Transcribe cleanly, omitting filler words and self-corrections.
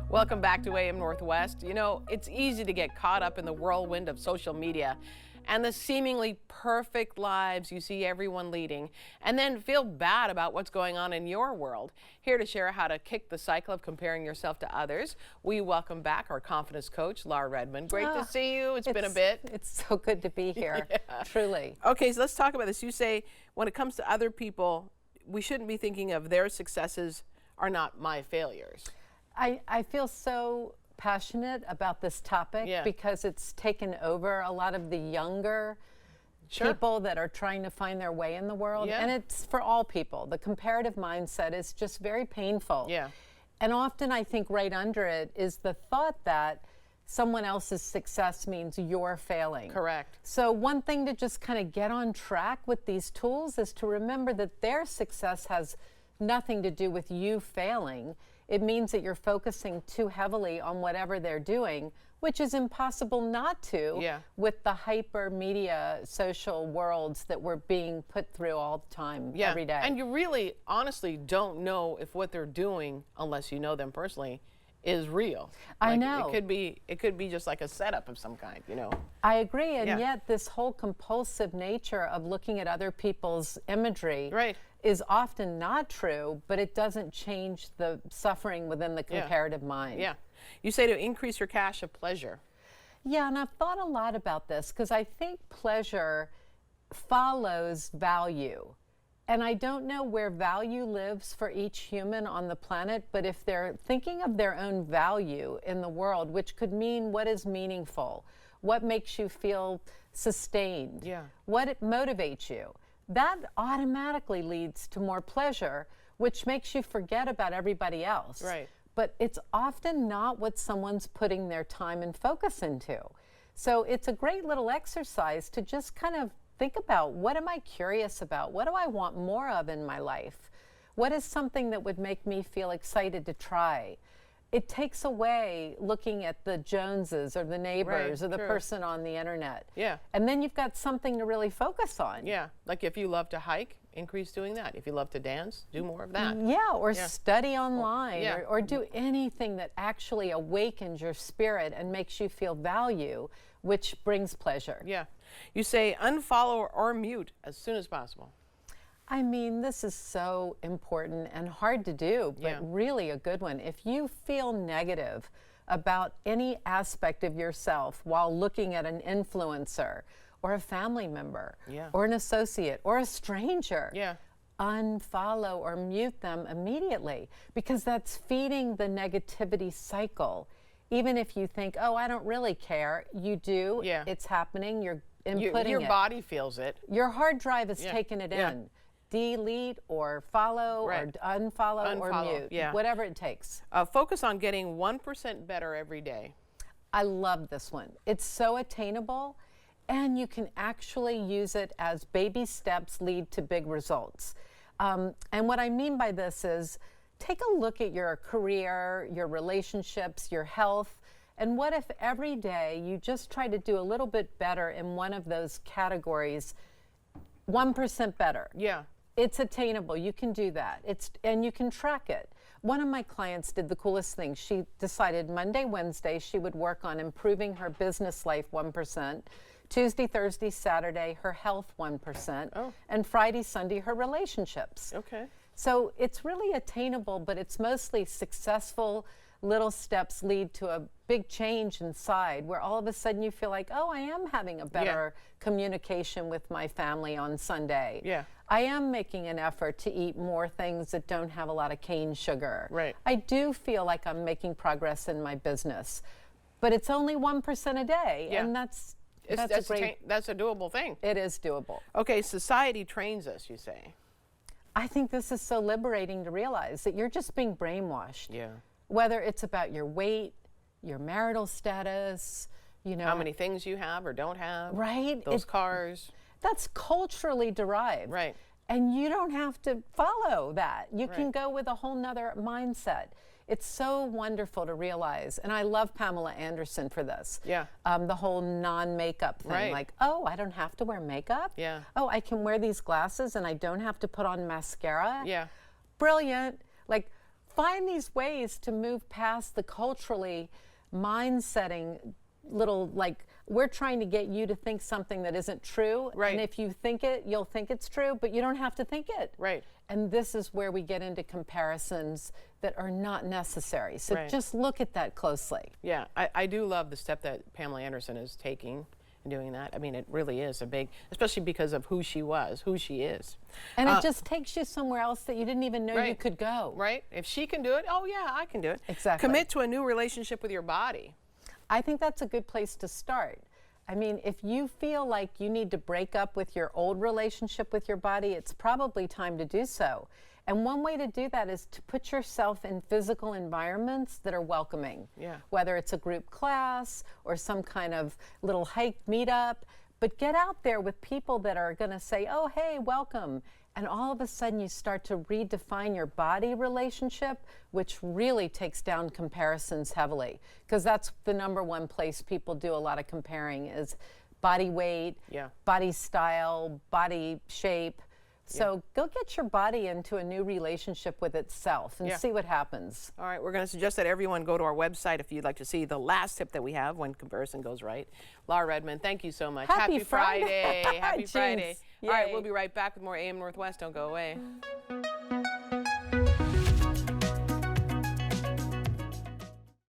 Welcome back to AM Northwest. You know, it's easy to get caught up in the whirlwind of social media and the seemingly perfect lives you see everyone leading, and then feel bad about what's going on in your world. Here to share how to kick the cycle of comparing yourself to others, we welcome back our confidence coach, Laure Redmond. Great to see you. It's been a bit. It's so good to be here, truly. Okay, so let's talk about this. You say when it comes to other people, we shouldn't be thinking of their successes are not my failures. I feel so passionate about this topic because it's taken over a lot of the younger people that are trying to find their way in the world. And it's for all people. The comparative mindset is just very painful. And often I think right under it is the thought that someone else's success means you're failing. Correct. So one thing to just kind of get on track with these tools is to remember that their success has nothing to do with you failing. It means that you're focusing too heavily on whatever they're doing, which is impossible not to with the hyper media social worlds that we're being put through all the time, every day. And you really honestly don't know if what they're doing, unless you know them personally, is real. I know. It could be just like a setup of some kind, you know. I agree, and yet this whole compulsive nature of looking at other people's imagery is often not true, but it doesn't change the suffering within the comparative mind. You say to increase your cache of pleasure. Yeah, and I've thought a lot about this because I think pleasure follows value. And I don't know where value lives for each human on the planet, but if they're thinking of their own value in the world, which could mean what is meaningful, what makes you feel sustained, what motivates you, that automatically leads to more pleasure, which makes you forget about everybody else. But it's often not what someone's putting their time and focus into. So it's a great little exercise to just kind of think about, what am I curious about? What do I want more of in my life? What is something that would make me feel excited to try? It takes away looking at the Joneses or the neighbors or the person on the internet. And then you've got something to really focus on. Like if you love to hike, increase doing that. If you love to dance, do more of that. Or study online or do anything that actually awakens your spirit and makes you feel value, which brings pleasure. You say unfollow or mute as soon as possible. I mean, this is so important and hard to do, but really a good one. If you feel negative about any aspect of yourself while looking at an influencer or a family member or an associate or a stranger, unfollow or mute them immediately, because that's feeding the negativity cycle. Even if you think, oh, I don't really care, you do. It's happening. You're inputting your body feels it. Your hard drive is taking it in. Delete or follow or unfollow or mute, whatever it takes. Focus on getting 1% better every day. I love this one. It's so attainable, and you can actually use it as baby steps lead to big results. And what I mean by this is, take a look at your career, your relationships, your health, and what if every day you just try to do a little bit better in one of those categories, 1% better. It's attainable. You can do that. And you can track it. One of my clients did the coolest thing. She decided Monday, Wednesday, she would work on improving her business life 1%. Tuesday, Thursday, Saturday, her health 1%. And Friday, Sunday, her relationships. So it's really attainable, but it's mostly successful. Little steps lead to a big change inside, where all of a sudden you feel like, oh, I am having a better communication with my family on Sunday. I am making an effort to eat more things that don't have a lot of cane sugar. I do feel like I'm making progress in my business, but it's only 1% a day, and that's a doable thing. It is doable. Okay, society trains us, you say. I think this is so liberating to realize that you're just being brainwashed. Whether it's about your weight, your marital status, you know. How many things you have or don't have. Those cars. That's culturally derived. And you don't have to follow that. You can go with a whole nother mindset. it's so wonderful to realize, and I love Pamela Anderson for this. Yeah. The whole non-makeup thing, Right. like, oh, I don't have to wear makeup. Yeah. Oh, I can wear these glasses and I don't have to put on mascara. Yeah. Brilliant. Like, find these ways to move past the culturally mind-setting little, like, we're trying to get you to think something that isn't true. Right. And if you think it, you'll think it's true, but you don't have to think it. Right. And this is where we get into comparisons that are not necessary. So Right. just look at that closely. Yeah, I do love the step that Pamela Anderson is taking in doing that. I mean, it really is a big, especially because of who she was, who she is. And it just takes you somewhere else that you didn't even know you Right. could go. Right? If she can do it, oh yeah, I can do it. Exactly. Commit to a new relationship with your body. I think that's a good place to start. I mean, if you feel like you need to break up with your old relationship with your body, it's probably time to do so. And one way to do that is to put yourself in physical environments that are welcoming. Yeah. Whether it's a group class or some kind of little hike meetup, but get out there with people that are going to say, oh, hey, welcome. And all of a sudden you start to redefine your body relationship, which really takes down comparisons heavily. Because that's the number one place people do a lot of comparing is body weight, Yeah. body style, body shape. So go get your body into a new relationship with itself and Yeah. see what happens. All right, we're going to suggest that everyone go to our website if you'd like to see the last tip that we have when comparison goes right. Laure Redmond, thank you so much. Happy Friday. Happy Jinx. Friday. All right, Yay. we'll be right back with more AM Northwest. Don't go away.